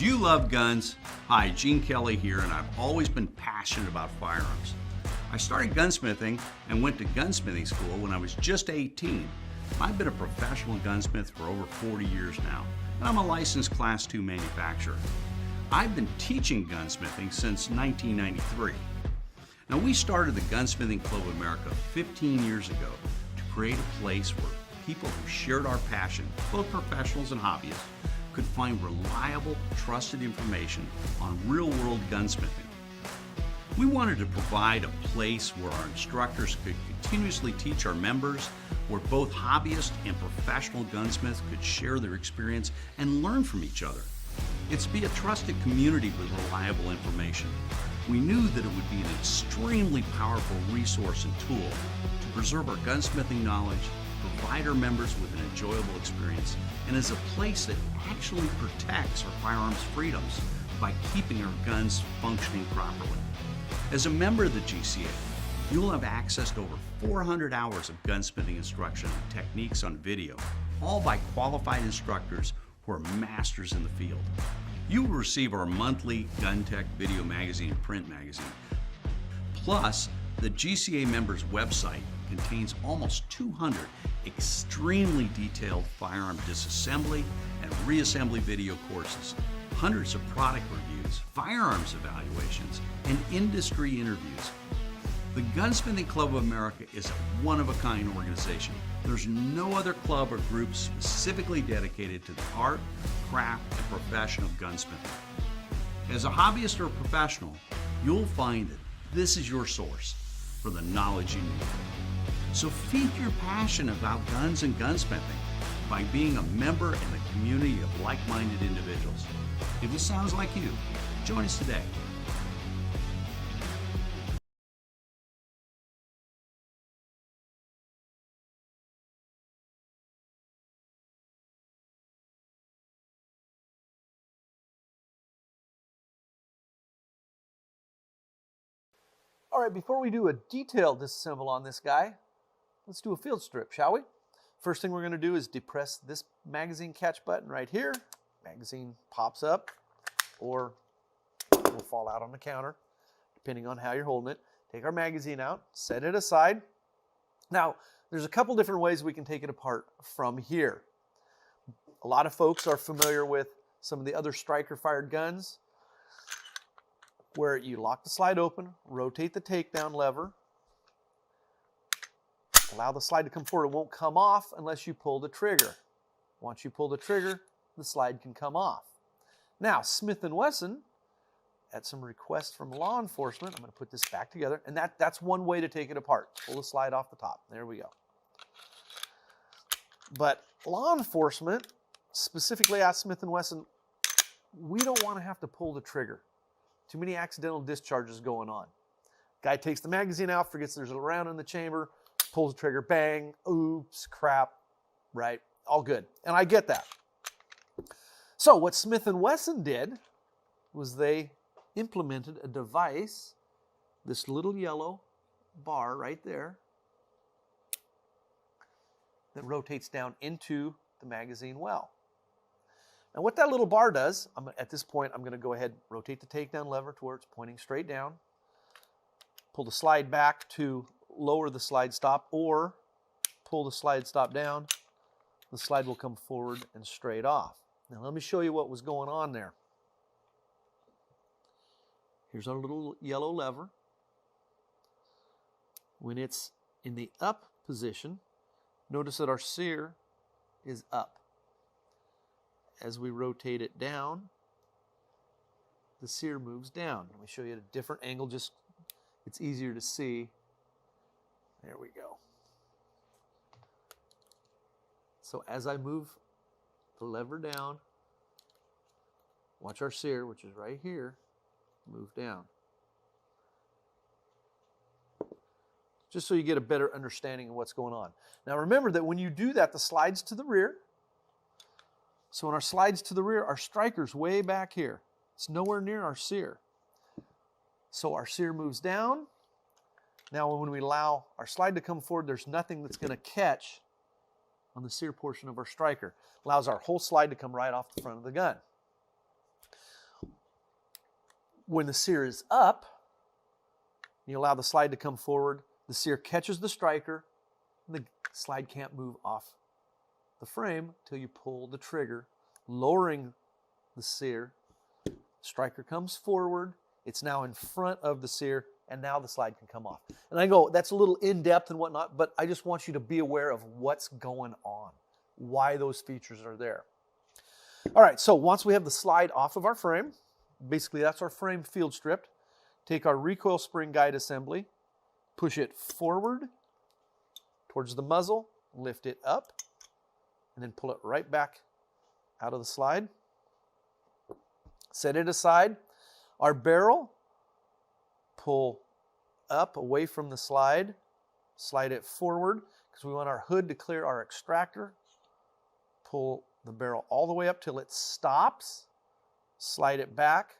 Do you love guns? Hi, Gene Kelly here, and I've always been passionate about firearms. I started gunsmithing and went to gunsmithing school when I was just 18. I've been a professional gunsmith for over 40 years now, and I'm a licensed Class II manufacturer. I've been teaching gunsmithing since 1993. Now, we started the Gunsmithing Club of America 15 years ago to create a place where people who shared our passion, both professionals and hobbyists, could find reliable, trusted information on real-world gunsmithing. We wanted to provide a place where our instructors could continuously teach our members, where both hobbyists and professional gunsmiths could share their experience and learn from each other. It's to be a trusted community with reliable information. We knew that it would be an extremely powerful resource and tool to preserve our gunsmithing knowledge, provide our members with an enjoyable experience, and as a place that actually protects our firearms freedoms by keeping our guns functioning properly. As a member of the GCA, you'll have access to over 400 hours of gunsmithing instruction and techniques on video, all by qualified instructors who are masters in the field. You will receive our monthly Gun Tech video magazine and print magazine. Plus, the GCA members' website contains almost 200 extremely detailed firearm disassembly and reassembly video courses, hundreds of product reviews, firearms evaluations, and industry interviews. The Gunsmithing Club of America is a one-of-a-kind organization. There's no other club or group specifically dedicated to the art, craft, and profession of gunsmithing. As a hobbyist or a professional, you'll find that this is your source for the knowledge you need. So feed your passion about guns and gunsmithing by being a member in a community of like-minded individuals. If this sounds like you, join us today. All right, before we do a detailed disassemble on this guy, let's do a field strip, shall we? First thing we're going to do is depress this magazine catch button right here. Magazine pops up or will fall out on the counter, depending on how you're holding it. Take our magazine out, set it aside. Now, there's a couple different ways we can take it apart from here. A lot of folks are familiar with some of the other striker-fired guns, where you lock the slide open, rotate the takedown lever, allow the slide to come forward. It won't come off unless you pull the trigger. Once you pull the trigger, the slide can come off. Now, Smith & Wesson, at some request from law enforcement, I'm going to put this back together, and that's one way to take it apart. Pull the slide off the top. There we go. But law enforcement specifically asked Smith & Wesson, we don't want to have to pull the trigger. Too many accidental discharges going on. Guy takes the magazine out, forgets there's a round in the chamber, pulls the trigger, bang, oops, crap, right? All good. And I get that. So what Smith & Wesson did was they implemented a device, this little yellow bar right there, that rotates down into the magazine well. Now what that little bar does, at this point I'm going to go ahead and rotate the takedown lever to where it's pointing straight down, pull the slide back to lower the slide stop, or pull the slide stop down, the slide will come forward and straight off. Now let me show you what was going on there. Here's our little yellow lever. When it's in the up position, notice that our sear is up. As we rotate it down, the sear moves down. Let me show you at a different angle, just it's easier to see. There we go. So as I move the lever down, watch our sear, which is right here, move down. Just so you get a better understanding of what's going on. Now remember that when you do that, the slide's to the rear. So when our slide's to the rear, our striker's way back here. It's nowhere near our sear. So our sear moves down. Now when we allow our slide to come forward, there's nothing that's going to catch on the sear portion of our striker. Allows our whole slide to come right off the front of the gun. When the sear is up, you allow the slide to come forward, the sear catches the striker, and the slide can't move off the frame until you pull the trigger, lowering the sear. Striker comes forward, it's now in front of the sear, and now the slide can come off. And I go, that's a little in-depth and whatnot, but I just want you to be aware of what's going on, why those features are there. All right, so once we have the slide off of our frame, basically that's our frame field stripped, take our recoil spring guide assembly, push it forward towards the muzzle, lift it up, and then pull it right back out of the slide. Set it aside. Our barrel, pull up away from the slide, slide it forward because we want our hood to clear our extractor. Pull the barrel all the way up till it stops, slide it back.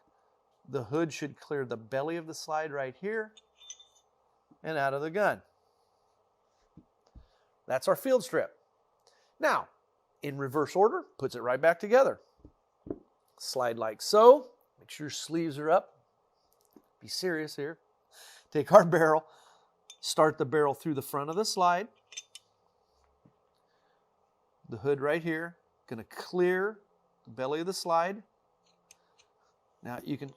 The hood should clear the belly of the slide right here and out of the gun. That's our field strip. Now, in reverse order, puts it right back together. Slide like so. Make sure your sleeves are up. Be serious here. Take our barrel, start the barrel through the front of the slide. The hood right here, going to clear the belly of the slide. Now you can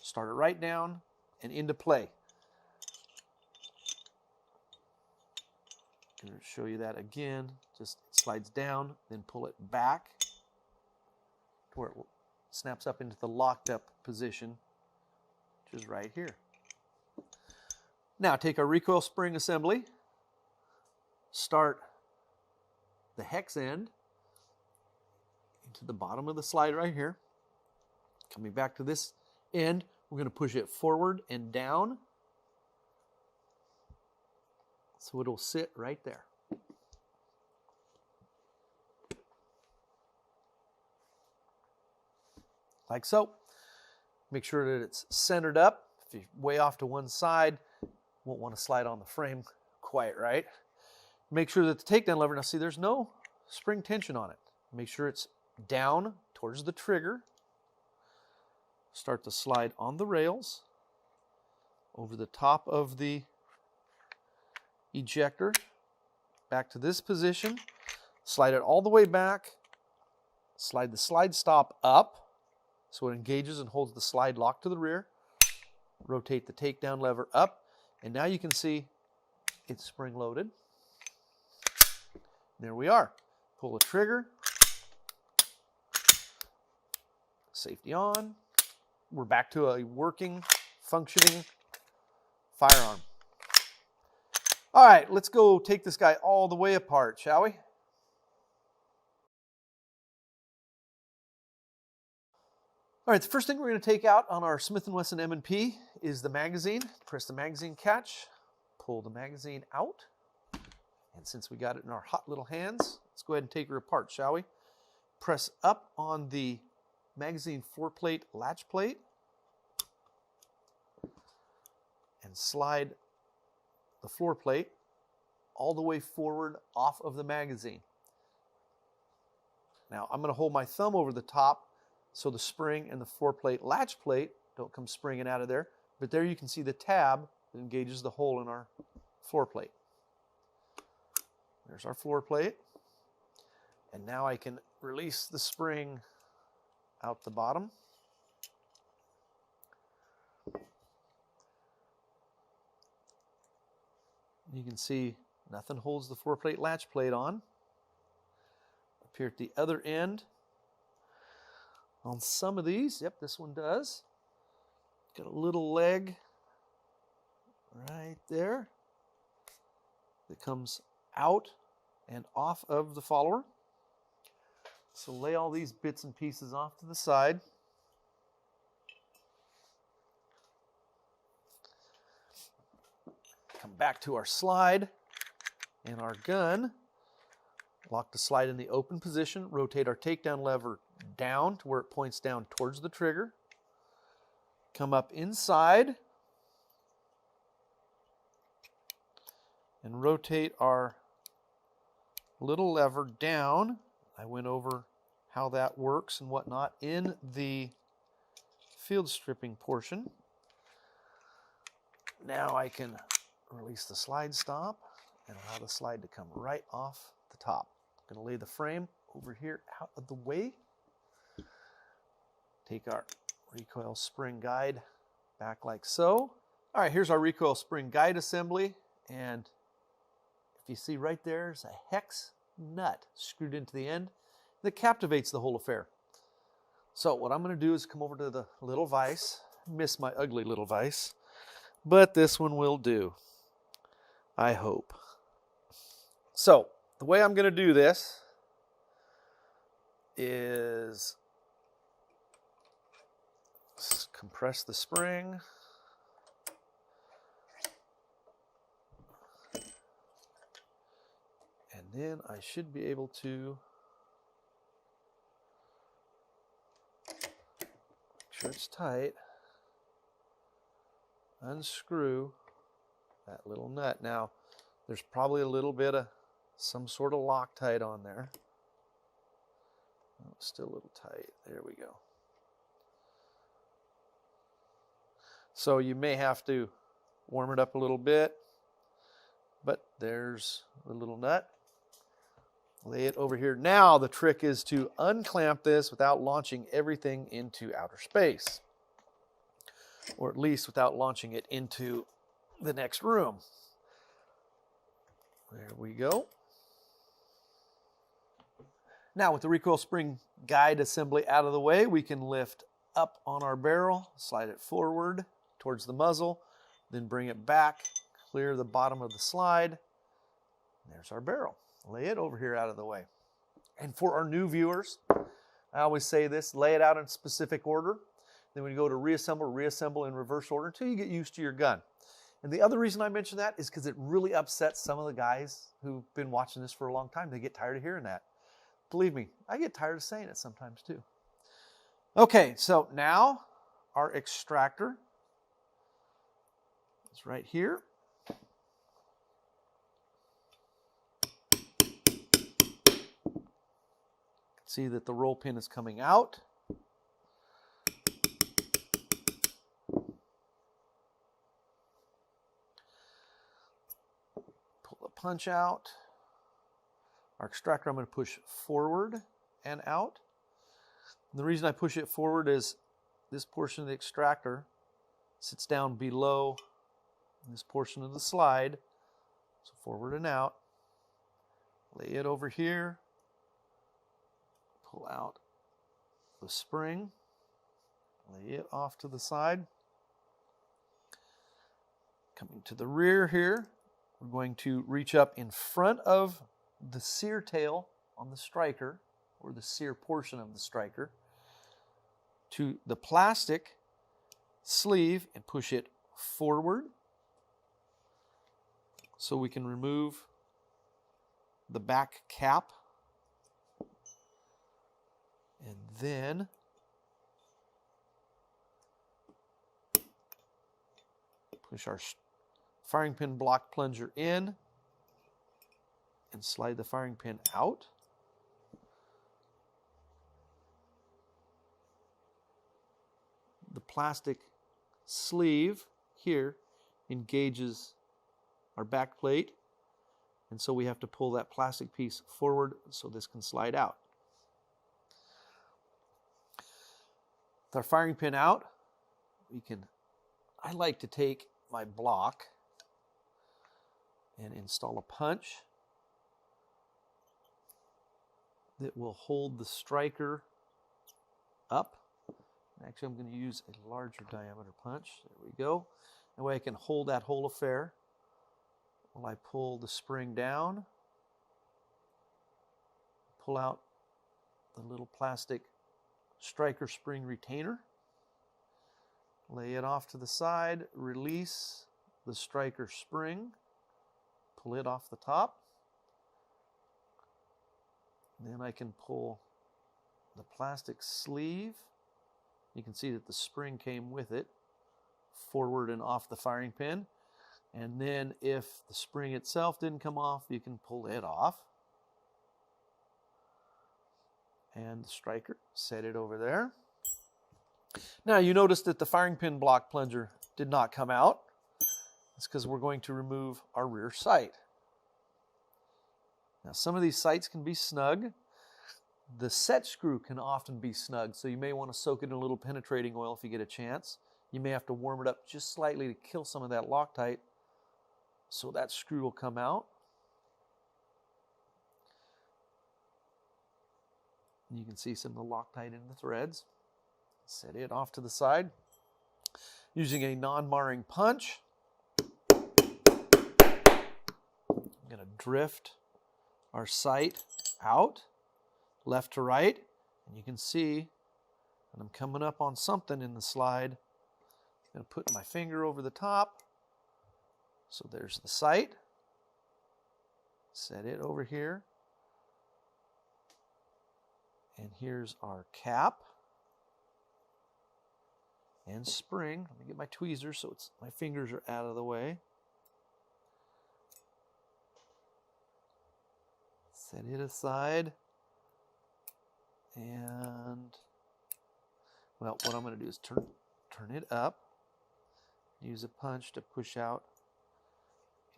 start it right down and into play. I'm going to show you that again. Just slides down, then pull it back to where it snaps up into the locked up position, which is right here. Now take our recoil spring assembly, start the hex end into the bottom of the slide right here. Coming back to this end, we're going to push it forward and down so it'll sit right there. Like so. Make sure that it's centered up. If you're way off to one side, won't want to slide on the frame quite right. Make sure that the takedown lever, now see there's no spring tension on it. Make sure it's down towards the trigger. Start the slide on the rails over the top of the ejector, back to this position, slide it all the way back, slide the slide stop up so it engages and holds the slide locked to the rear, rotate the takedown lever up, and now you can see it's spring loaded. There we are. Pull the trigger, safety on. We're back to a working, functioning firearm. All right, let's go take this guy all the way apart, shall we? All right, the first thing we're going to take out on our Smith & Wesson M&P is the magazine. Press the magazine catch, pull the magazine out, and since we got it in our hot little hands, let's go ahead and take her apart, shall we? Press up on the magazine foreplate latch plate and slide the floor plate all the way forward off of the magazine. Now I'm going to hold my thumb over the top so the spring and the floor plate latch plate don't come springing out of there, but there you can see the tab that engages the hole in our floor plate. There's our floor plate, and now I can release the spring out the bottom. You can see nothing holds the floor plate latch plate on. Up here at the other end, on some of these, yep, this one does. Got a little leg right there that comes out and off of the follower. So lay all these bits and pieces off to the side. Come back to our slide and our gun. Lock the slide in the open position. Rotate our takedown lever down to where it points down towards the trigger. Come up inside and rotate our little lever down. I went over how that works and whatnot in the field stripping portion. Now I can release the slide stop and allow the slide to come right off the top. I'm going to lay the frame over here out of the way. Take our recoil spring guide back like so. All right, here's our recoil spring guide assembly. And if you see right there's a hex nut screwed into the end that captivates the whole affair. So what I'm going to do is come over to the little vise. Miss my ugly little vise, but this one will do, I hope. So the way I'm going to do this is compress the spring. And then I should be able to make sure it's tight. Unscrew that little nut. Now, there's probably a little bit of some sort of Loctite on there. Oh, still a little tight. There we go. So you may have to warm it up a little bit, but there's the little nut. Lay it over here. Now the trick is to unclamp this without launching everything into outer space, or at least without launching it into the next room. There we go. Now with the recoil spring guide assembly out of the way, we can lift up on our barrel, slide it forward towards the muzzle, then bring it back, clear the bottom of the slide. There's our barrel. Lay it over here out of the way. And for our new viewers, I always say this, lay it out in specific order. Then when you go to reassemble in reverse order until you get used to your gun. And the other reason I mention that is because it really upsets some of the guys who've been watching this for a long time. They get tired of hearing that. Believe me, I get tired of saying it sometimes too. Okay, so now our extractor is right here. See that the roll pin is coming out. Pull the punch out. Our extractor I'm going to push forward and out. And the reason I push it forward is this portion of the extractor sits down below this portion of the slide. So forward and out. Lay it over here. Pull out the spring, lay it off to the side. Coming to the rear here, we're going to reach up in front of the sear tail on the striker, or the sear portion of the striker, to the plastic sleeve and push it forward so we can remove the back cap. And then push our firing pin block plunger in and slide the firing pin out. The plastic sleeve here engages our back plate, and so we have to pull that plastic piece forward so this can slide out. With our firing pin out, I like to take my block and install a punch that will hold the striker up. Actually, I'm going to use a larger diameter punch. There we go. That way I can hold that whole affair while I pull the spring down, pull out the little plastic striker spring retainer, lay it off to the side, release the striker spring, pull it off the top. Then I can pull the plastic sleeve. You can see that the spring came with it, forward and off the firing pin. And then if the spring itself didn't come off, you can pull it off. And the striker, set it over there. Now you notice that the firing pin block plunger did not come out. It's because we're going to remove our rear sight. Now some of these sights can be snug. The set screw can often be snug, so you may want to soak it in a little penetrating oil if you get a chance. You may have to warm it up just slightly to kill some of that Loctite, so that screw will come out. You can see some of the Loctite in the threads. Set it off to the side. Using a non-marring punch, I'm going to drift our sight out, left to right, and you can see that I'm coming up on something in the slide. I'm going to put my finger over the top. So there's the sight. Set it over here. And here's our cap and spring. Let me get my tweezers so my fingers are out of the way. Set it aside. And, well, what I'm going to do is turn it up. Use a punch to push out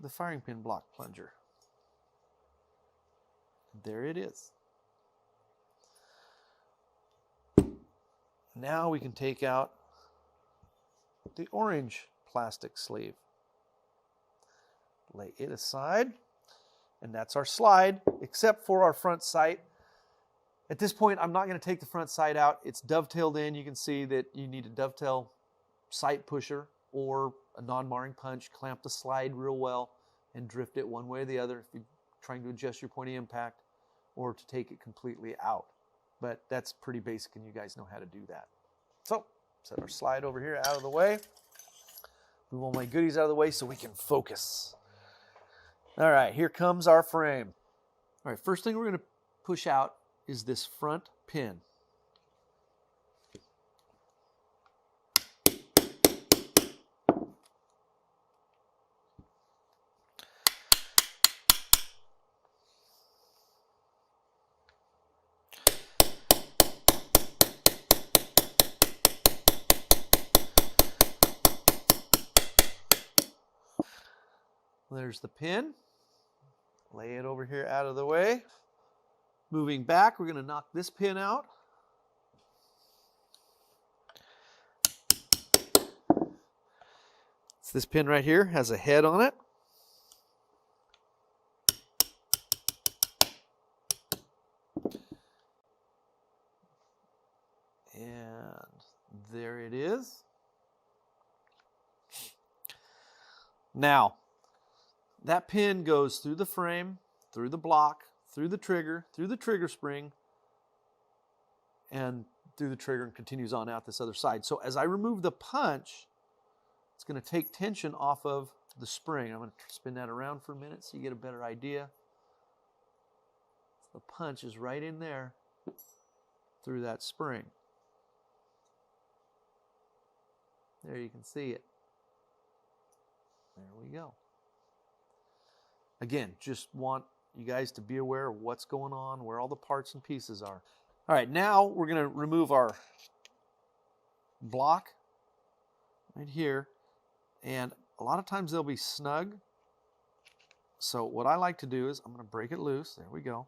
the firing pin block plunger. There it is. Now we can take out the orange plastic sleeve. Lay it aside, and that's our slide, except for our front sight. At this point, I'm not going to take the front sight out. It's dovetailed in. You can see that you need a dovetail sight pusher or a non-marring punch. Clamp the slide real well and drift it one way or the other if you're trying to adjust your point of impact or to take it completely out. But that's pretty basic, and you guys know how to do that. So, set our slide over here out of the way. Move all my goodies out of the way so we can focus. All right, here comes our frame. All right, first thing we're going to push out is this front pin. There's the pin. Lay it over here out of the way. Moving back, we're going to knock this pin out. So this pin right here has a head on it. And there it is. Now, that pin goes through the frame, through the block, through the trigger spring, and through the trigger and continues on out this other side. So as I remove the punch, it's going to take tension off of the spring. I'm going to spin that around for a minute so you get a better idea. The punch is right in there through that spring. There you can see it. There we go. Again, just want you guys to be aware of what's going on, where all the parts and pieces are. All right, now we're going to remove our block right here. And a lot of times they'll be snug. So what I like to do is, I'm going to break it loose. There we go.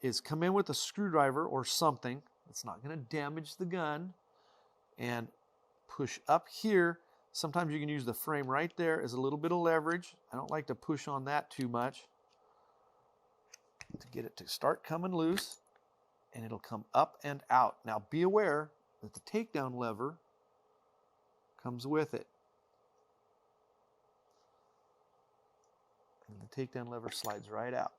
Is come in with a screwdriver or something that's not going to damage the gun and push up here. Sometimes you can use the frame right there as a little bit of leverage. I don't like to push on that too much to get it to start coming loose, and it'll come up and out. Now be aware that the takedown lever comes with it. And the takedown lever slides right out.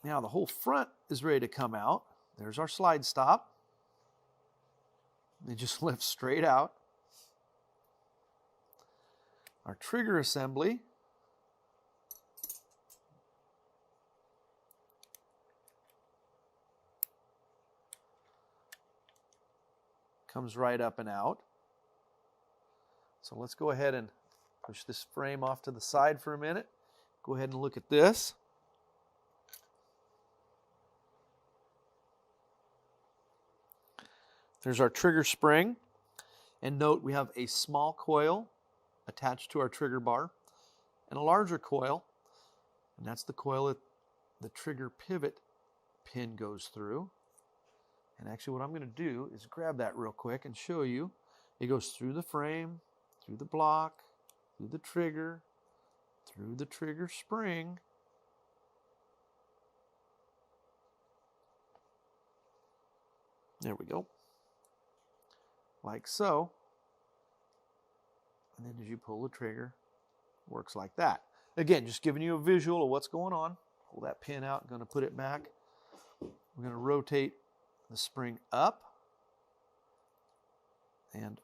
Now the whole front is ready to come out. There's our slide stop. They just lift straight out. Our trigger assembly. Comes right up and out. So let's go ahead and push this frame off to the side for a minute. Go ahead and look at this. There's our trigger spring. And note we have a small coil attached to our trigger bar and a larger coil, and that's the coil that the trigger pivot pin goes through. And actually what I'm going to do is grab that real quick and show you. It goes through the frame, through the block, through the trigger spring, there we go, like so. And then as you pull the trigger, it works like that. Again, just giving you a visual of what's going on. Pull that pin out, I'm going to put it back. We're going to rotate the spring up and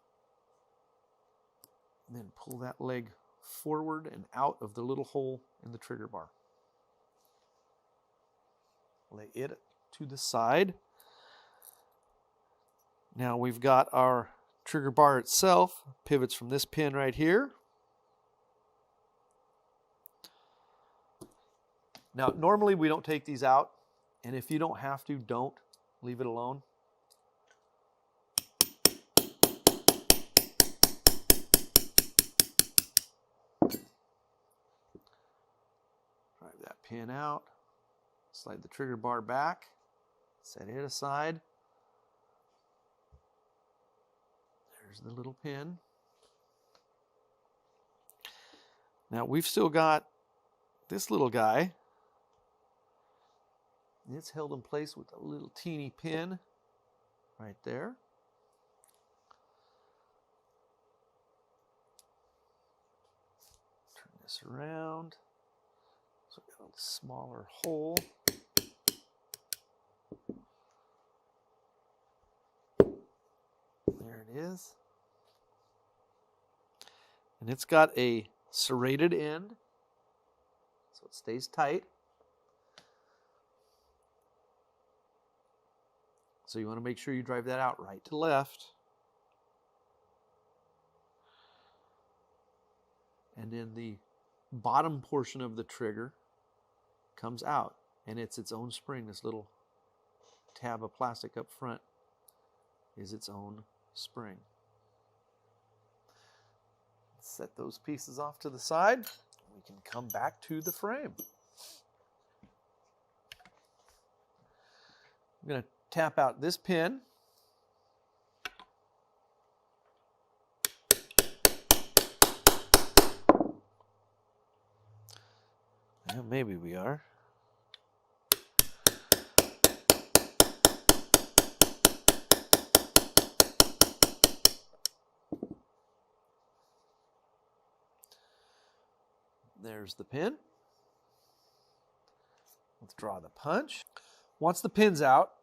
then pull that leg forward and out of the little hole in the trigger bar. Lay it to the side. Now we've got our trigger bar itself, pivots from this pin right here. Now normally we don't take these out, and if you don't have to, don't. Leave it alone. Drive that pin out, slide the trigger bar back, set it aside. There's the little pin. Now we've still got this little guy. It's held in place with a little teeny pin right there. Turn this around. So we've got a smaller hole. There it is. And it's got a serrated end, so it stays tight. So you want to make sure you drive that out right to left. And then the bottom portion of the trigger comes out, and it's its own spring. This little tab of plastic up front is its own spring. Set those pieces off to the side. We can come back to the frame. I'm going to tap out this pin. Yeah, maybe we are. There's the pin. Let's draw the punch. Once the pin's out,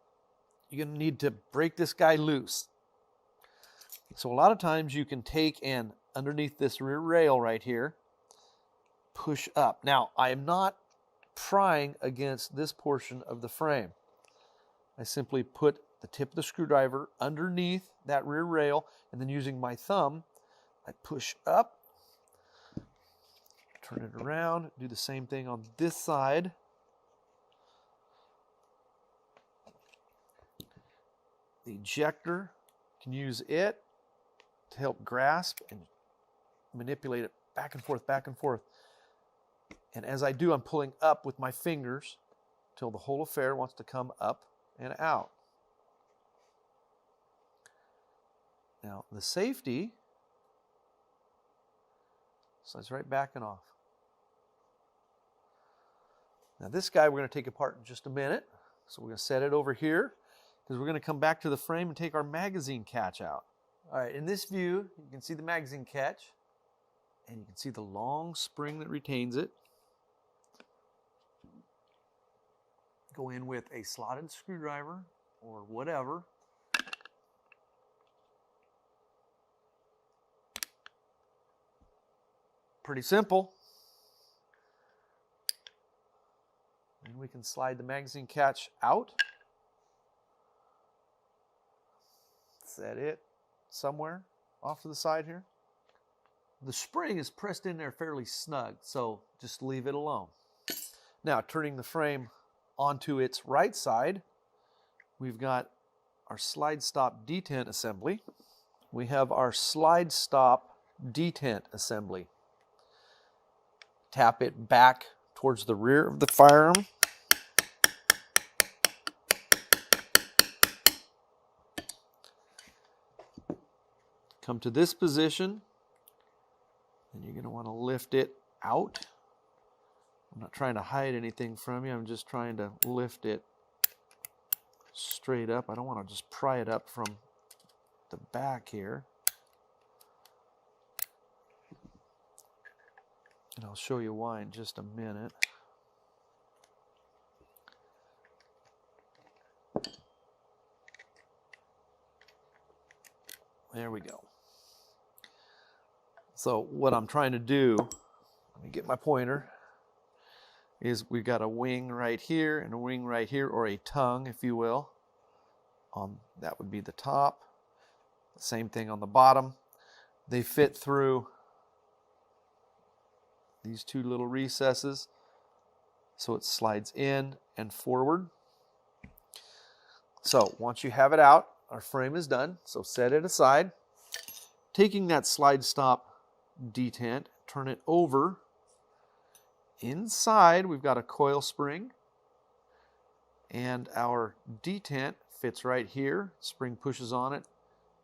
you're going to need to break this guy loose. So a lot of times you can take and underneath this rear rail right here, push up. Now, I am not prying against this portion of the frame. I simply put the tip of the screwdriver underneath that rear rail, and then using my thumb, I push up, turn it around, do the same thing on this side. The ejector, can use it to help grasp and manipulate it back and forth, back and forth. And as I do, I'm pulling up with my fingers till the whole affair wants to come up and out. Now, the safety slides right back and off. Now, this guy we're going to take apart in just a minute. So we're going to set it over here, because we're going to come back to the frame and take our magazine catch out. All right, in this view, you can see the magazine catch, and you can see the long spring that retains it. Go in with a slotted screwdriver or whatever. Pretty simple. And we can slide the magazine catch out. Set it somewhere off to the side here. The spring is pressed in there fairly snug, so just leave it alone. Now, turning the frame onto its right side, we've got our slide stop detent assembly. We have our slide stop detent assembly. Tap it back towards the rear of the firearm. Come to this position, and you're going to want to lift it out. I'm not trying to hide anything from you. I'm just trying to lift it straight up. I don't want to just pry it up from the back here. And I'll show you why in just a minute. There we go. So what I'm trying to do, let me get my pointer, is we've got a wing right here and a wing right here, or a tongue, if you will. That would be the top. Same thing on the bottom. They fit through these two little recesses, so it slides in and forward. So once you have it out, our frame is done, so set it aside. Taking that slide stop detent, turn it over. Inside we've got a coil spring, and our detent fits right here. Spring pushes on it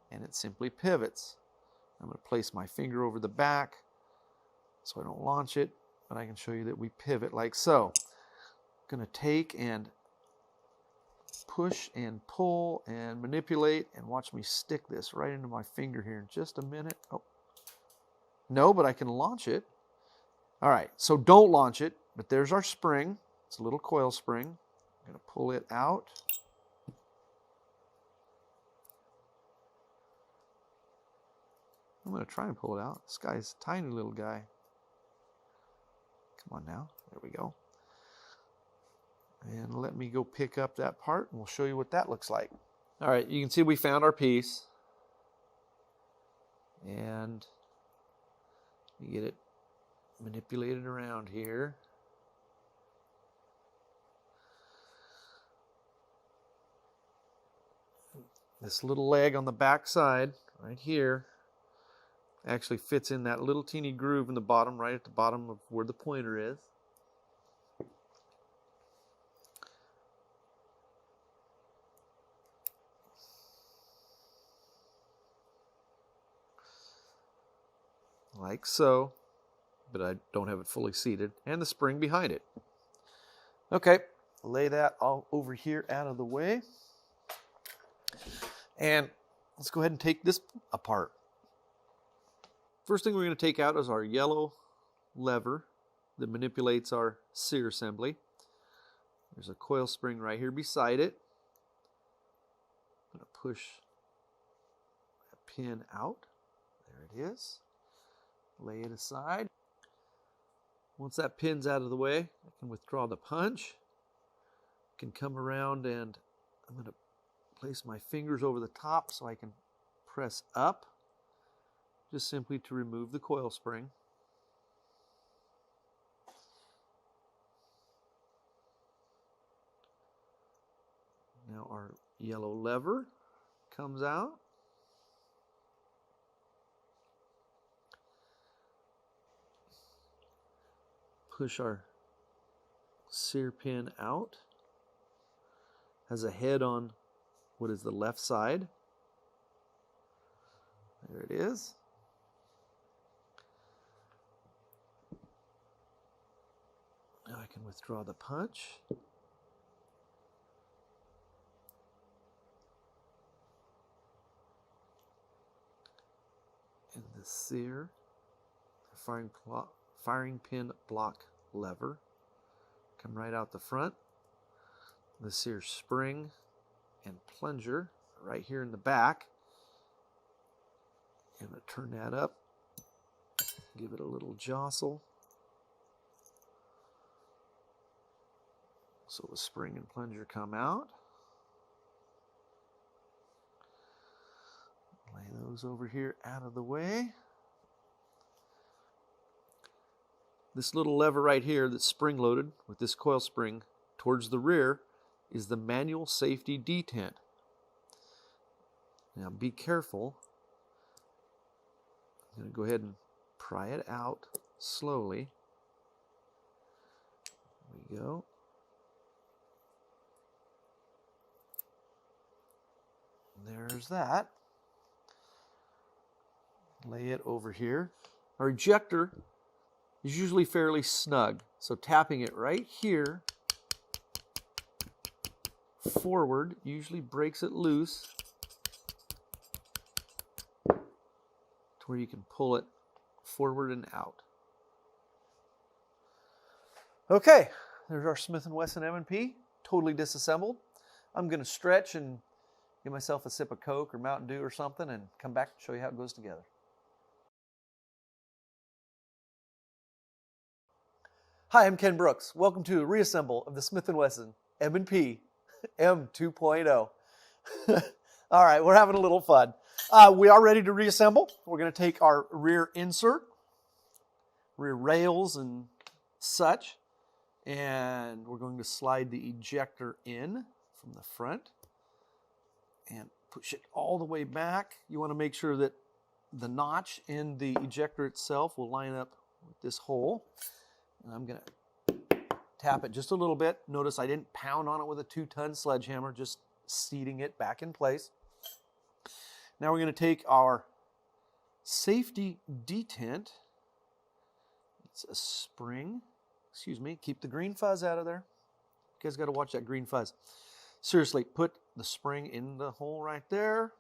and it simply pivots. I'm going to place my finger over the back so I don't launch it, but I can show you that we pivot like so. I'm going to take and push and pull and manipulate, and watch me stick this right into my finger here in just a minute. Oh, no, but I can launch it. All right, so don't launch it, but there's our spring. It's a little coil spring. I'm going to pull it out. I'm going to try and pull it out. This guy's a tiny little guy. Come on now. There we go. And let me go pick up that part, and we'll show you what that looks like. All right, you can see we found our piece. And you get it manipulated around here. This little leg on the back side, right here, actually fits in that little teeny groove in the bottom, right at the bottom of where the pointer is. Like so, but I don't have it fully seated, and the spring behind it. Okay, lay that all over here out of the way, and let's go ahead and take this apart. First thing we're going to take out is our yellow lever that manipulates our sear assembly. There's a coil spring right here beside it. I'm going to push that pin out. There it is. Lay it aside. Once that pin's out of the way, I can withdraw the punch. I can come around, and I'm going to place my fingers over the top so I can press up, just simply to remove the coil spring. Now our yellow lever comes out. Push our sear pin out. Has a head on what is the left side. There it is. Now I can withdraw the punch. And the sear, firing pin block lever, come right out the front. The sear spring and plunger right here in the back. I'm going to turn that up, give it a little jostle, so the spring and plunger come out. Lay those over here out of the way. This little lever right here that's spring loaded with this coil spring towards the rear is the manual safety detent. Now be careful. I'm going to go ahead and pry it out slowly. There we go. There's that. Lay it over here. Our ejector is usually fairly snug, so tapping it right here forward usually breaks it loose to where you can pull it forward and out. Okay, there's our Smith & Wesson M&P, totally disassembled. I'm going to stretch and get myself a sip of Coke or Mountain Dew or something and come back and show you how it goes together. Hi, I'm Ken Brooks. Welcome to a reassemble of the Smith & Wesson M&P M2.0. All right, we're having a little fun. We are ready to reassemble. We're going to take our rear insert, rear rails and such, and we're going to slide the ejector in from the front and push it all the way back. You want to make sure that the notch in the ejector itself will line up with this hole. And I'm going to tap it just a little bit. Notice I didn't pound on it with a 2-ton sledgehammer, just seating it back in place. Now we're going to take our safety detent. It's a spring. Excuse me, keep the green fuzz out of there. You guys got to watch that green fuzz. Seriously, put the spring in the hole right there,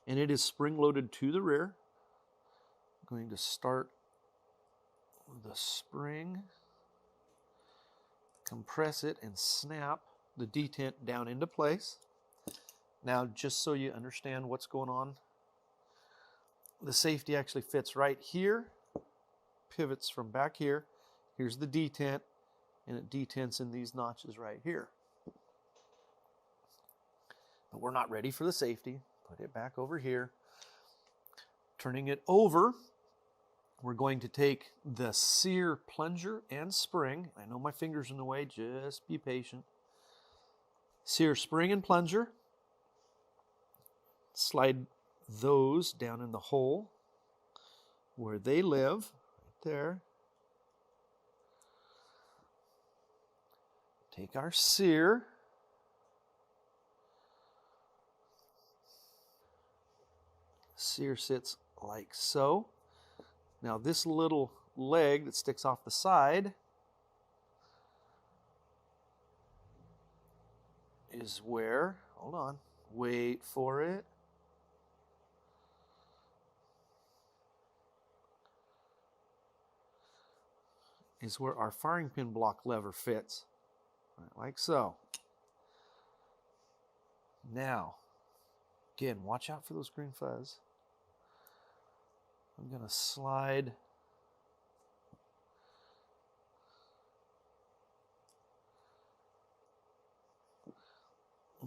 and it is spring loaded to the rear. I'm going to start with the spring, compress it, and snap the detent down into place. Now, just so you understand what's going on, the safety actually fits right here, pivots from back here. Here's the detent, and it detents in these notches right here. But we're not ready for the safety. Put it back over here. Turning it over, we're going to take the sear plunger and spring. I know my finger's in the way, just be patient. Sear spring and plunger. Slide those down in the hole where they live, right there. Take our sear. Sear sits like so. Now this little leg that sticks off the side is where, hold on, wait for it. Is where our firing pin block lever fits, right, like so. Now, again, watch out for those green fuzz. I'm going to slide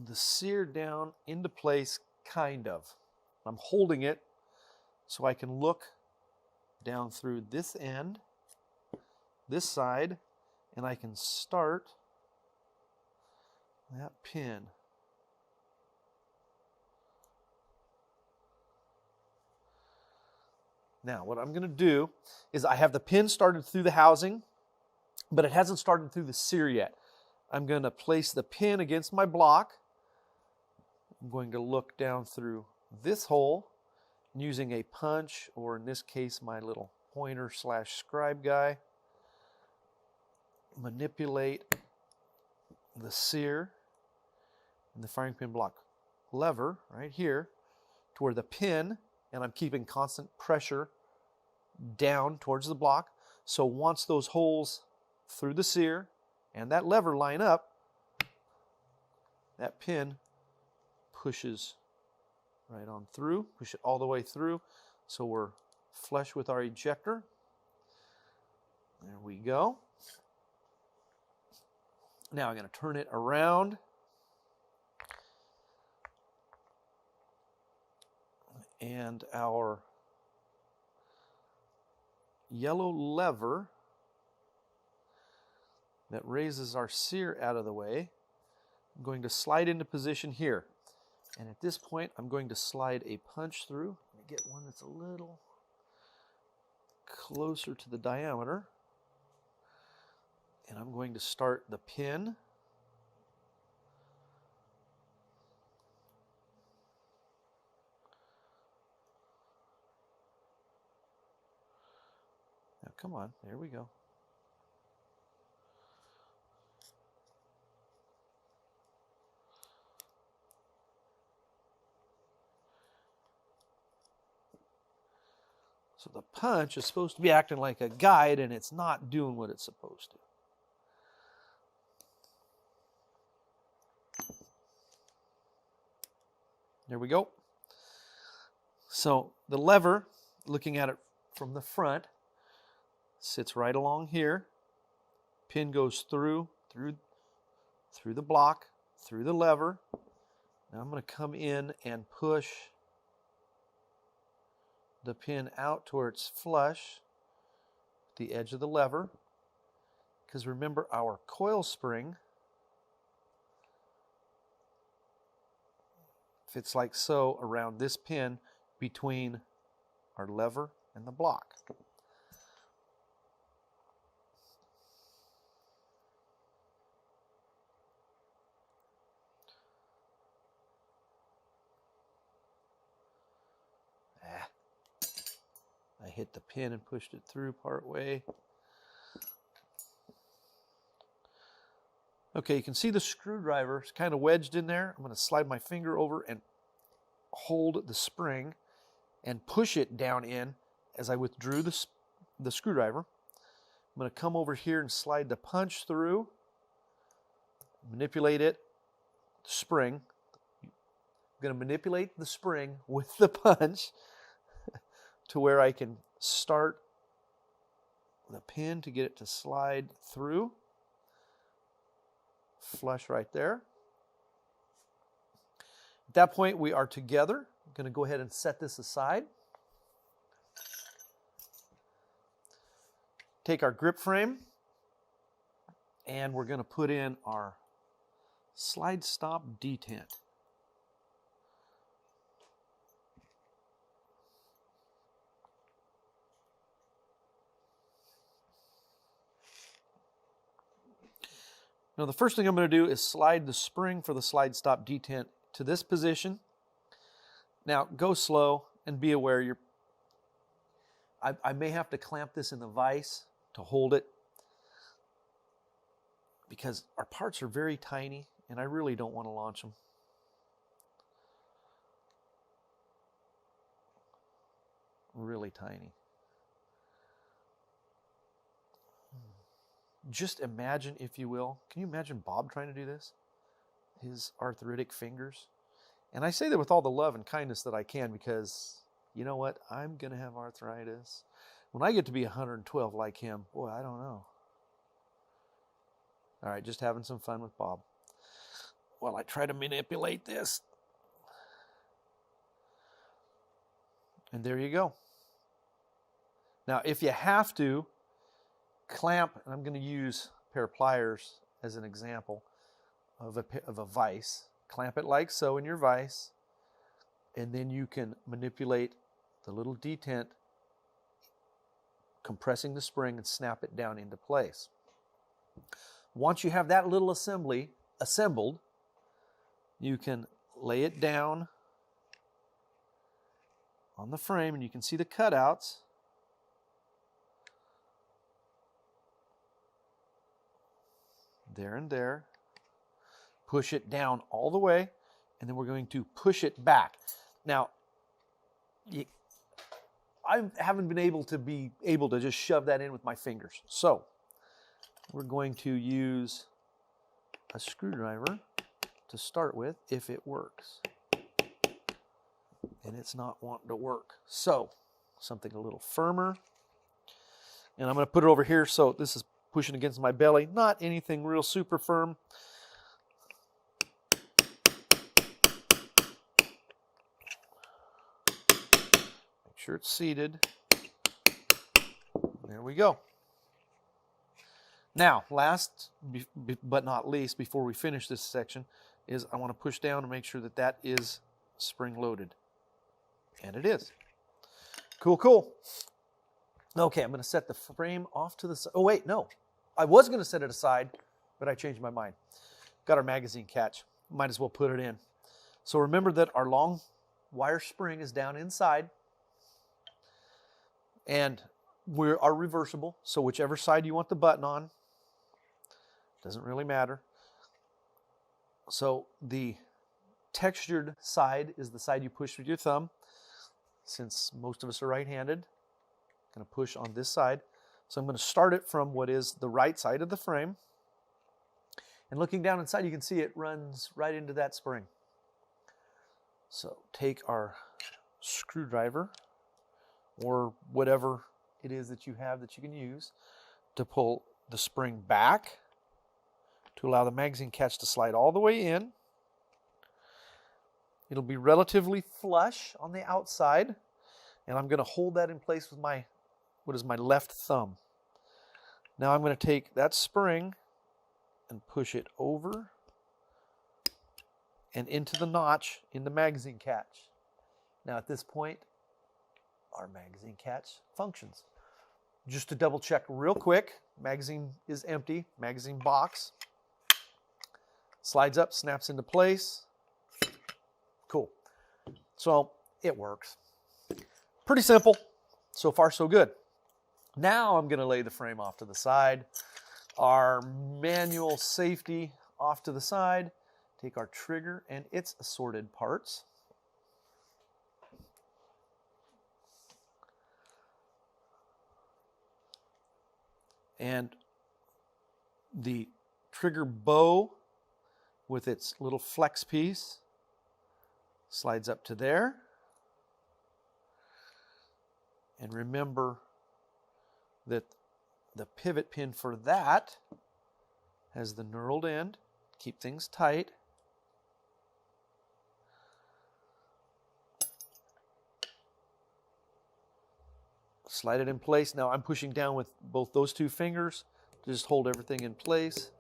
the sear down into place, kind of. I'm holding it so I can look down through this end, this side, and I can start that pin. Now, what I'm going to do is I have the pin started through the housing, but it hasn't started through the sear yet. I'm going to place the pin against my block. I'm going to look down through this hole using a punch, or in this case, my little pointer / scribe guy. Manipulate the sear and the firing pin block lever right here to where the pin, and I'm keeping constant pressure down towards the block. So once those holes through the sear and that lever line up, that pin pushes right on through, push it all the way through, so we're flush with our ejector. There we go. Now I'm going to turn it around. And our yellow lever that raises our sear out of the way, I'm going to slide into position here. And at this point, I'm going to slide a punch through. Let me get one that's a little closer to the diameter. And I'm going to start the pin. Now, come on, there we go. So the punch is supposed to be acting like a guide, and it's not doing what it's supposed to. There we go. So the lever, looking at it from the front, sits right along here. Pin goes through the block, through the lever. Now I'm going to come in and push the pin out to where it's flush with the edge of the lever. Because remember, our coil spring fits like so around this pin between our lever and the block. I hit the pin and pushed it through part way. Okay, you can see the screwdriver is kind of wedged in there. I'm going to slide my finger over and hold the spring and push it down in as I withdrew the screwdriver. I'm going to come over here and slide the punch through, manipulate it, spring. I'm going to manipulate the spring with the punch to where I can start the pin to get it to slide through. Flush right there. At that point, we are together. I'm going to go ahead and set this aside. Take our grip frame, and we're going to put in our slide stop detent. Now the first thing I'm going to do is slide the spring for the slide stop detent to this position. Now go slow and be aware I may have to clamp this in the vise to hold it because our parts are very tiny and I really don't want to launch them. Really tiny. Just imagine, if you will, can you imagine Bob trying to do this? His arthritic fingers. And I say that with all the love and kindness that I can because, you know what? I'm going to have arthritis. When I get to be 112 like him, boy, I don't know. All right, just having some fun with Bob. While I try to manipulate this. And there you go. Now, if you have to, clamp, and I'm going to use a pair of pliers as an example of a vise. Clamp it like so in your vise, and then you can manipulate the little detent, compressing the spring and snap it down into place. Once you have that little assembly assembled, you can lay it down on the frame, and you can see the cutouts. There and there. Push it down all the way, and then we're going to push it back. Now, I haven't been able to just shove that in with my fingers. So, we're going to use a screwdriver to start with if it works. And it's not wanting to work. So, something a little firmer. And I'm going to put it over here so this is pushing against my belly. Not anything real super firm. Make sure it's seated. There we go. Now, last but not least, before we finish this section, is I want to push down to make sure that that is spring loaded. And it is. Cool, cool. Okay, I'm going to set the frame off to the side. Oh, wait, no. I was going to set it aside, but I changed my mind. Got our magazine catch. Might as well put it in. So remember that our long wire spring is down inside. And we are reversible, so whichever side you want the button on, doesn't really matter. So the textured side is the side you push with your thumb. Since most of us are right-handed, I'm going to push on this side. So I'm going to start it from what is the right side of the frame. And looking down inside, you can see it runs right into that spring. So take our screwdriver, or whatever it is that you have that you can use to pull the spring back to allow the magazine catch to slide all the way in. It'll be relatively flush on the outside, and I'm going to hold that in place with my, what is my left thumb. Now I'm going to take that spring and push it over and into the notch in the magazine catch. Now at this point, our magazine catch functions. Just to double check real quick, magazine is empty, magazine box. Slides up, snaps into place. Cool. So it works. Pretty simple. So far, so good. Now I'm going to lay the frame off to the side. Our manual safety off to the side. Take our trigger and its assorted parts. And the trigger bow with its little flex piece slides up to there. And remember that the pivot pin for that has the knurled end. Keep things tight. Slide it in place. Now I'm pushing down with both those two fingers to just hold everything in place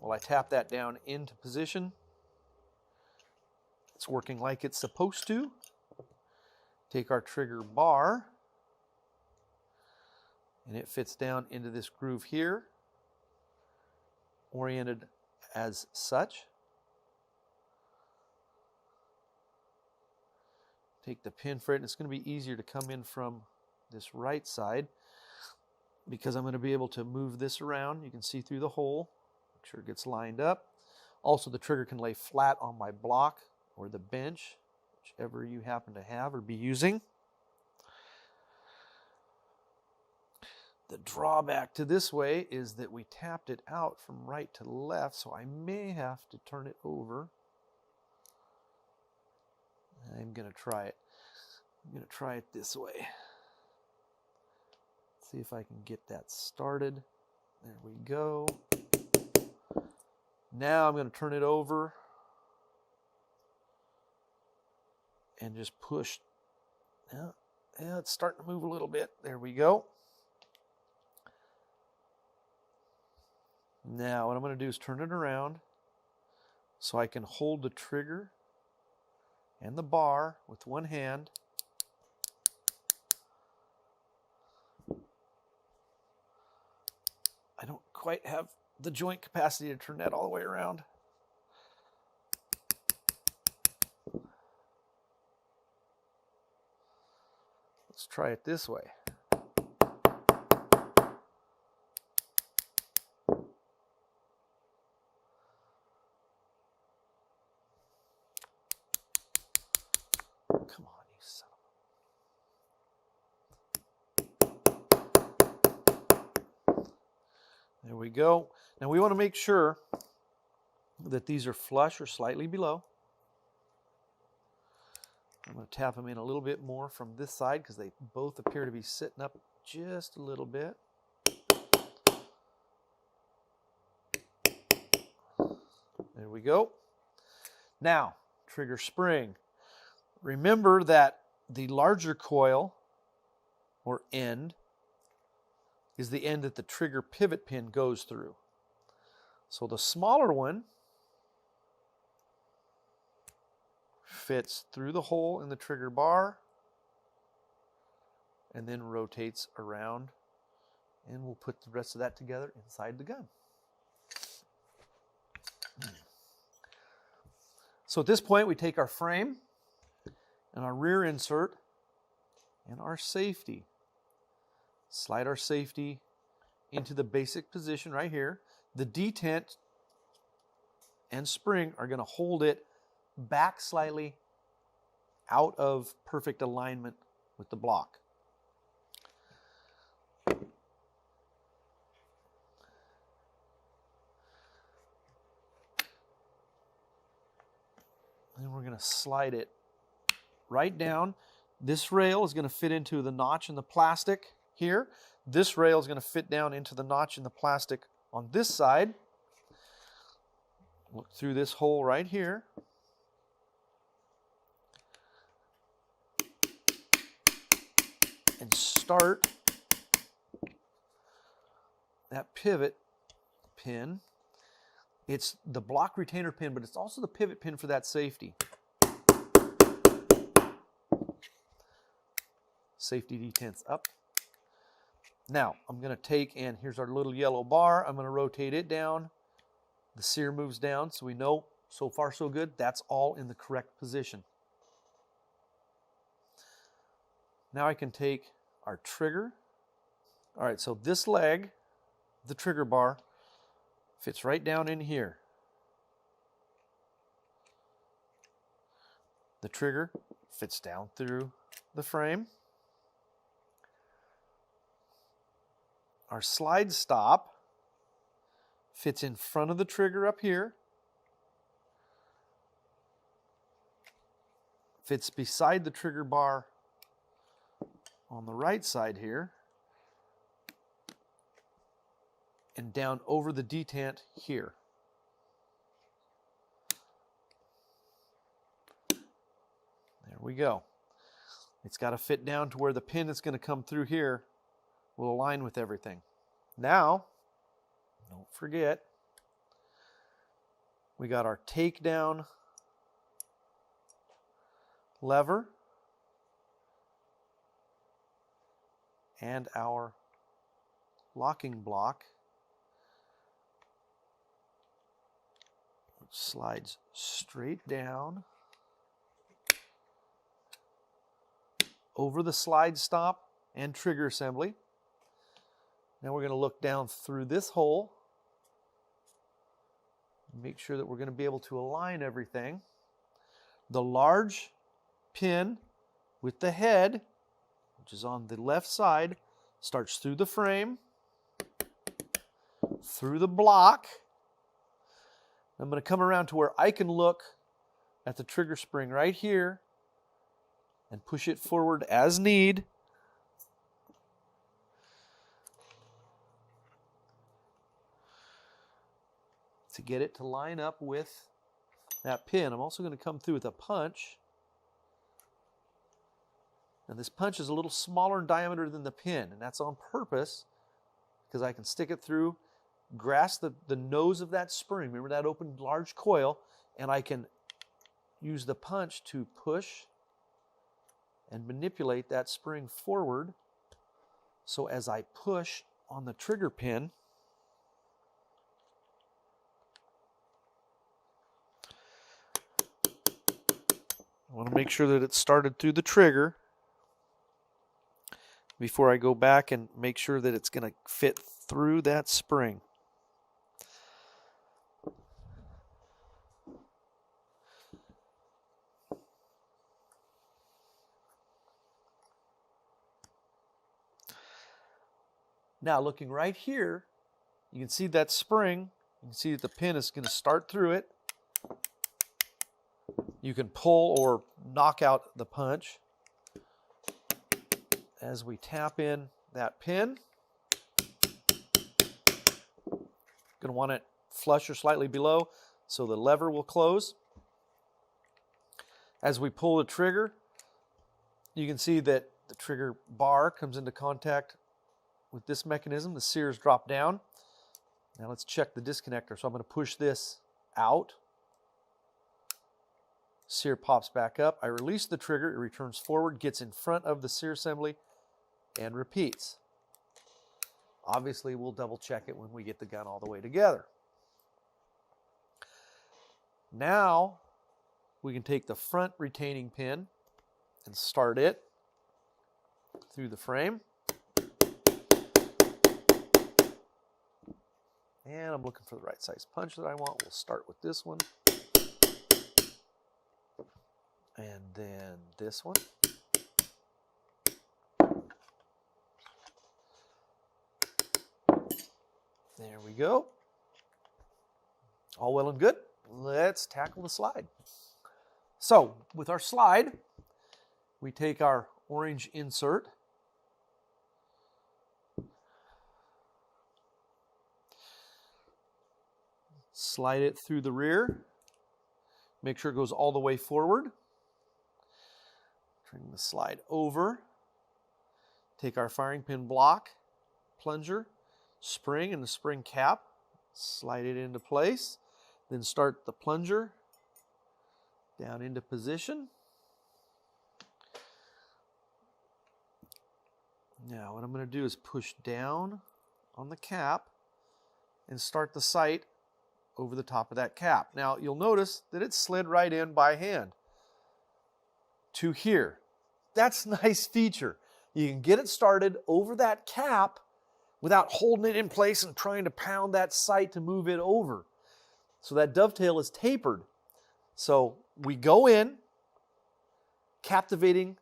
while I tap that down into position. It's working like it's supposed to. Take our trigger bar and it fits down into this groove here, oriented as such. Take the pin for it, and it's going to be easier to come in from this right side because I'm going to be able to move this around. You can see through the hole. Make sure it gets lined up. Also, the trigger can lay flat on my block or the bench, whichever you happen to have or be using. The drawback to this way is that we tapped it out from right to left, so I may have to turn it over. I'm going to try it. I'm going to try it this way. See if I can get that started. There we go. Now I'm going to turn it over and just push. Yeah, it's starting to move a little bit. There we go. Now what I'm going to do is turn it around so I can hold the trigger and the bar with one hand. I don't quite have the joint capacity to turn that all the way around. Let's try it this way. Come on, you son of a... There we go. Now we want to make sure that these are flush or slightly below. I'm going to tap them in a little bit more from this side because they both appear to be sitting up just a little bit. There we go. Now, trigger spring. Remember that the larger coil or end is the end that the trigger pivot pin goes through. So the smaller one fits through the hole in the trigger bar and then rotates around, and we'll put the rest of that together inside the gun. So at this point, we take our frame and our rear insert and our safety. Slide our safety into the basic position right here. The detent and spring are going to hold it back slightly out of perfect alignment with the block. And we're going to slide it right down. This rail is going to fit into the notch in the plastic here. This rail is going to fit down into the notch in the plastic on this side. Look through this hole right here. And start that pivot pin. It's the block retainer pin, but it's also the pivot pin for that safety. Safety detents up. Now, I'm going to take, and here's our little yellow bar. I'm going to rotate it down. The sear moves down, so we know so far so good. That's all in the correct position. Now I can take our trigger. All right, so this leg, the trigger bar, fits right down in here. The trigger fits down through the frame. Our slide stop fits in front of the trigger up here. Fits beside the trigger bar on the right side here. And down over the detent here. There we go. It's got to fit down to where the pin that's going to come through here will align with everything. Now, don't forget, we got our takedown lever and our locking block. Slides straight down over the slide stop and trigger assembly. Now we're going to look down through this hole, make sure that we're going to be able to align everything. The large pin with the head, which is on the left side, starts through the frame, through the block. I'm going to come around to where I can look at the trigger spring right here and push it forward as need. To get it to line up with that pin. I'm also going to come through with a punch. Now this punch is a little smaller in diameter than the pin, and that's on purpose because I can stick it through, grasp the nose of that spring, remember that open large coil, and I can use the punch to push and manipulate that spring forward. So as I push on the trigger pin, I want to make sure that it's started through the trigger before I go back and make sure that it's going to fit through that spring. Now looking right here, you can see that spring. You can see that the pin is going to start through it. You can pull or knock out the punch as we tap in that pin. Going to want it flush or slightly below so the lever will close. As we pull the trigger, you can see that the trigger bar comes into contact with this mechanism. The sears drop down. Now let's check the disconnector. So I'm going to push this out. Sear pops back up. I release the trigger. It returns forward, gets in front of the sear assembly, and repeats. Obviously, we'll double check it when we get the gun all the way together. Now, we can take the front retaining pin and start it through the frame. And I'm looking for the right size punch that I want. We'll start with this one. And then this one. There we go. All well and good. Let's tackle the slide. So, with our slide, we take our orange insert, slide it through the rear, make sure it goes all the way forward, turn the slide over, take our firing pin block, plunger, spring and the spring cap, slide it into place, then start the plunger down into position. Now what I'm going to do is push down on the cap and start the sight over the top of that cap. Now you'll notice that it slid right in by hand to here. That's a nice feature. You can get it started over that cap without holding it in place and trying to pound that sight to move it over. So that dovetail is tapered. So we go in, captivating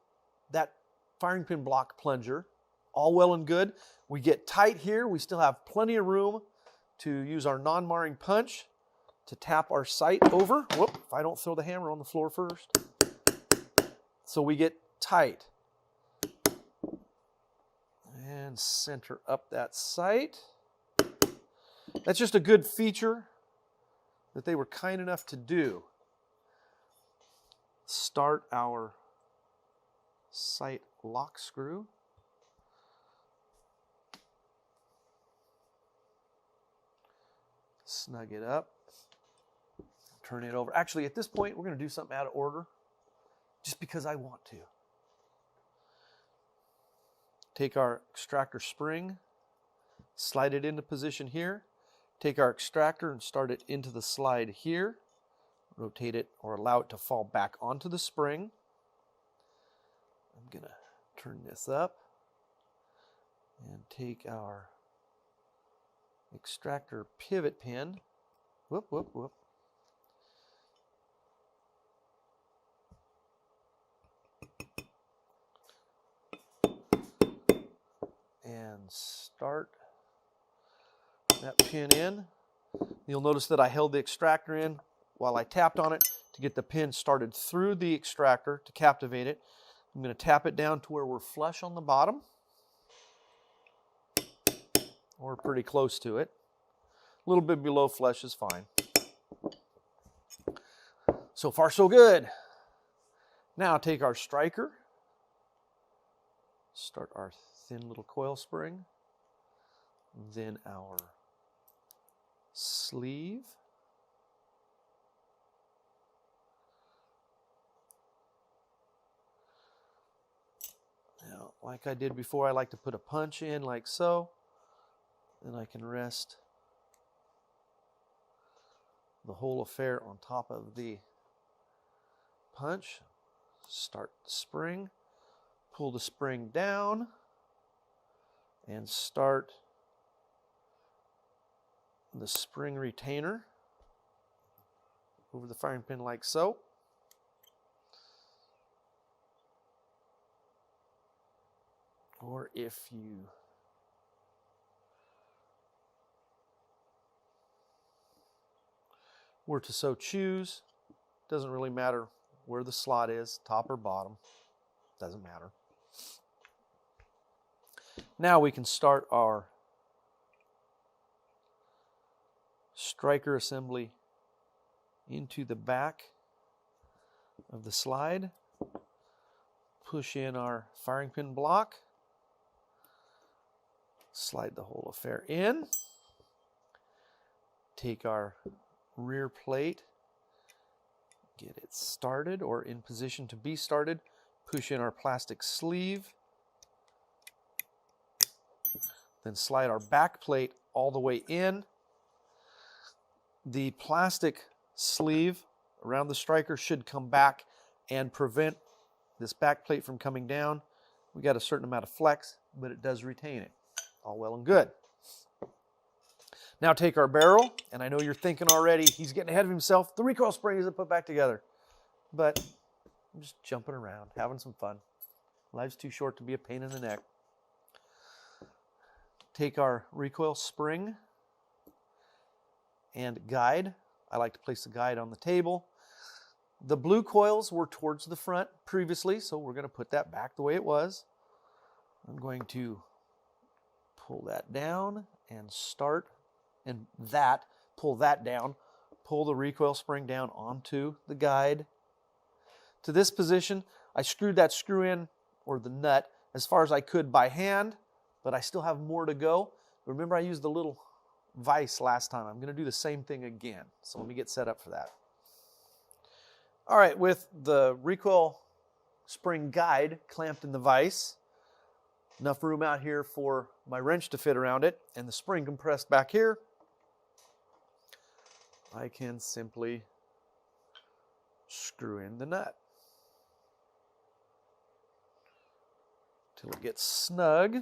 that firing pin block plunger, all well and good. We get tight here. We still have plenty of room to use our non-marring punch to tap our sight over. Whoop, if I don't throw the hammer on the floor first. So we get tight. And center up that sight. That's just a good feature that they were kind enough to do. Start our sight lock screw. Snug it up. Turn it over. Actually, at this point, we're going to do something out of order just because I want to. Take our extractor spring, slide it into position here. Take our extractor and start it into the slide here. Rotate it or allow it to fall back onto the spring. I'm going to turn this up and take our extractor pivot pin. Whoop, whoop, whoop. And start that pin in. You'll notice that I held the extractor in while I tapped on it to get the pin started through the extractor to captivate it. I'm going to tap it down to where we're flush on the bottom, or pretty close to it. A little bit below flush is fine. So far so good. Now take our striker, start our thin little coil spring, then our sleeve, now like I did before, I like to put a punch in like so, then I can rest the whole affair on top of the punch, start the spring, pull the spring down, and start the spring retainer over the firing pin like so. Or if you were to so choose, doesn't really matter where the slot is, top or bottom, doesn't matter. Now we can start our striker assembly into the back of the slide, push in our firing pin block, slide the whole affair in, take our rear plate, get it started or in position to be started. Push in our plastic sleeve. Then slide our back plate all the way in. The plastic sleeve around the striker should come back and prevent this back plate from coming down. We got a certain amount of flex, but it does retain it. All well and good. Now take our barrel, and I know you're thinking already, he's getting ahead of himself. The recoil spring isn't put back together. But I'm just jumping around, having some fun. Life's too short to be a pain in the neck. Take our recoil spring and guide. I like to place the guide on the table. The blue coils were towards the front previously, so we're going to put that back the way it was. I'm going to pull that down and start, and pull that down, pull the recoil spring down onto the guide. To this position, I screwed that screw in, or the nut, as far as I could by hand, but I still have more to go. Remember, I used the little vise last time. I'm going to do the same thing again, so let me get set up for that. All right, with the recoil spring guide clamped in the vise, enough room out here for my wrench to fit around it, and the spring compressed back here, I can simply screw in the nut till it gets snug.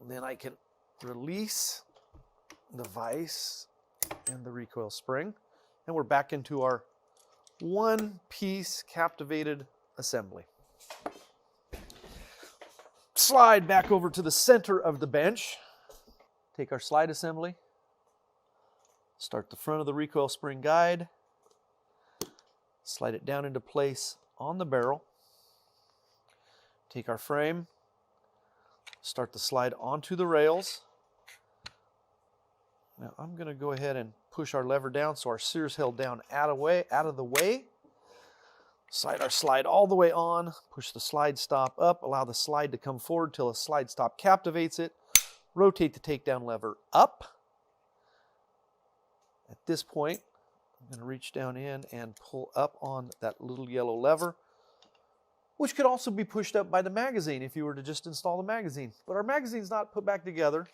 And then I can release the vise and the recoil spring, and we're back into our one-piece captivated assembly. Slide back over to the center of the bench. Take our slide assembly. Start the front of the recoil spring guide. Slide it down into place on the barrel. Take our frame. Start the slide onto the rails. Now I'm going to go ahead and push our lever down so our sear's held down out of the way. Slide our slide all the way on. Push the slide stop up. Allow the slide to come forward till a slide stop captivates it. Rotate the takedown lever up. At this point, I'm going to reach down in and pull up on that little yellow lever, which could also be pushed up by the magazine if you were to just install the magazine. But our magazine's not put back together.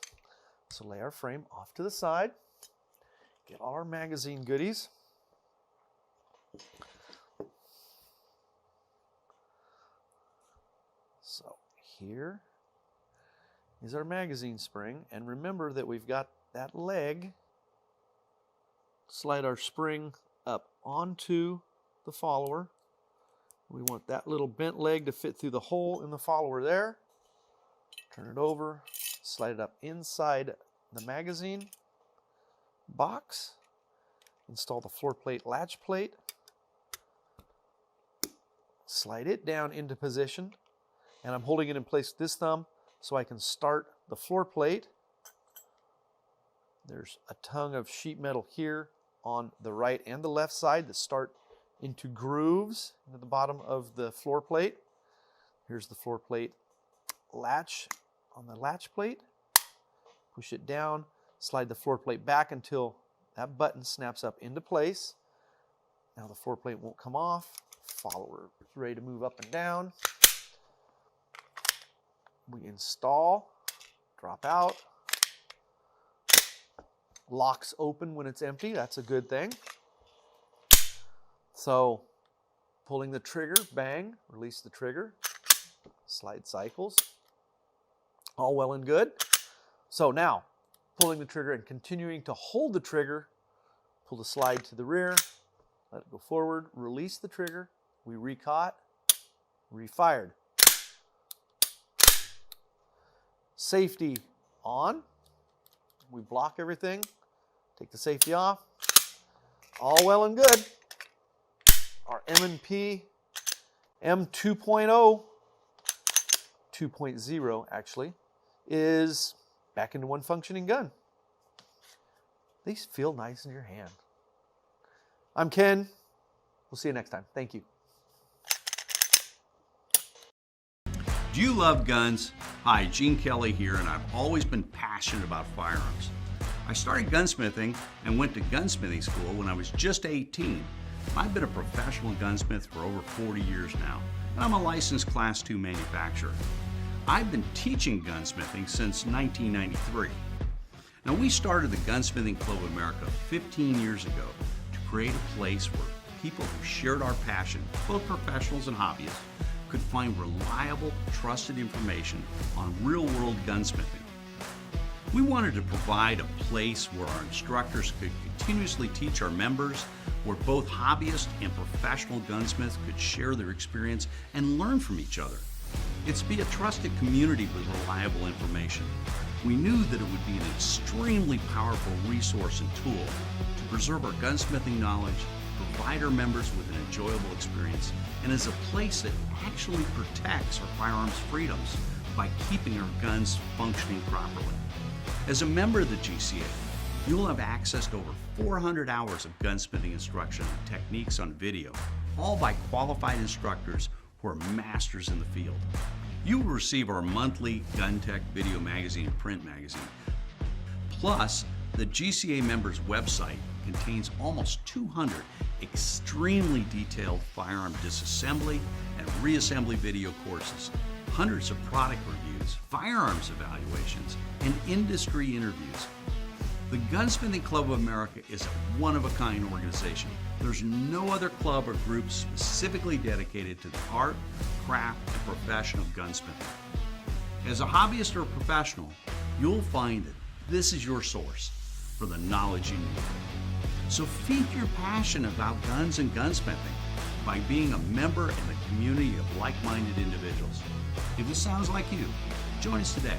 So lay our frame off to the side. Get all our magazine goodies. So here is our magazine spring. And remember that we've got that leg. Slide our spring up onto the follower. We want that little bent leg to fit through the hole in the follower there. Turn it over, slide it up inside the magazine box. Install the floor plate latch plate. Slide it down into position. And I'm holding it in place with this thumb so I can start the floor plate. There's a tongue of sheet metal here on the right and the left side that start into grooves into the bottom of the floor plate. Here's the floor plate latch on the latch plate. Push it down, slide the floor plate back until that button snaps up into place. Now the floor plate won't come off. Follower is ready to move up and down. We install, drop out. Locks open when it's empty. That's a good thing. So pulling the trigger, bang, release the trigger, slide cycles, all well and good. So now pulling the trigger and continuing to hold the trigger, pull the slide to the rear, let it go forward, release the trigger, we recaught, refired. Safety on, we block everything, take the safety off, all well and good. Our M&P M2.0, 2.0 actually, is back into one functioning gun. These feel nice in your hand. I'm Ken. We'll see you next time. Thank you. Do you love guns? Hi, Gene Kelly here, and I've always been passionate about firearms. I started gunsmithing and went to gunsmithing school when I was just 18. I've been a professional gunsmith for over 40 years now, and I'm a licensed Class II manufacturer. I've been teaching gunsmithing since 1993. Now, we started the Gunsmithing Club of America 15 years ago to create a place where people who shared our passion, both professionals and hobbyists, could find reliable, trusted information on real-world gunsmithing. We wanted to provide a place where our instructors could continuously teach our members, where both hobbyists and professional gunsmiths could share their experience and learn from each other. It's to be a trusted community with reliable information. We knew that it would be an extremely powerful resource and tool to preserve our gunsmithing knowledge, provide our members with an enjoyable experience, and as a place that actually protects our firearms freedoms by keeping our guns functioning properly. As a member of the GCA, you'll have access to over 400 hours of gunsmithing instruction and techniques on video, all by qualified instructors who are masters in the field. You will receive our monthly Gun Tech video magazine and print magazine. Plus, the GCA members' website contains almost 200 extremely detailed firearm disassembly and reassembly video courses, hundreds of product reviews, firearms evaluations, and industry interviews. The Gunsmithing Club of America is a one-of-a-kind organization. There's no other club or group specifically dedicated to the art, craft, and profession of gunsmithing. As a hobbyist or a professional, you'll find that this is your source for the knowledge you need. So feed your passion about guns and gunsmithing by being a member in a community of like-minded individuals. If this sounds like you, join us today.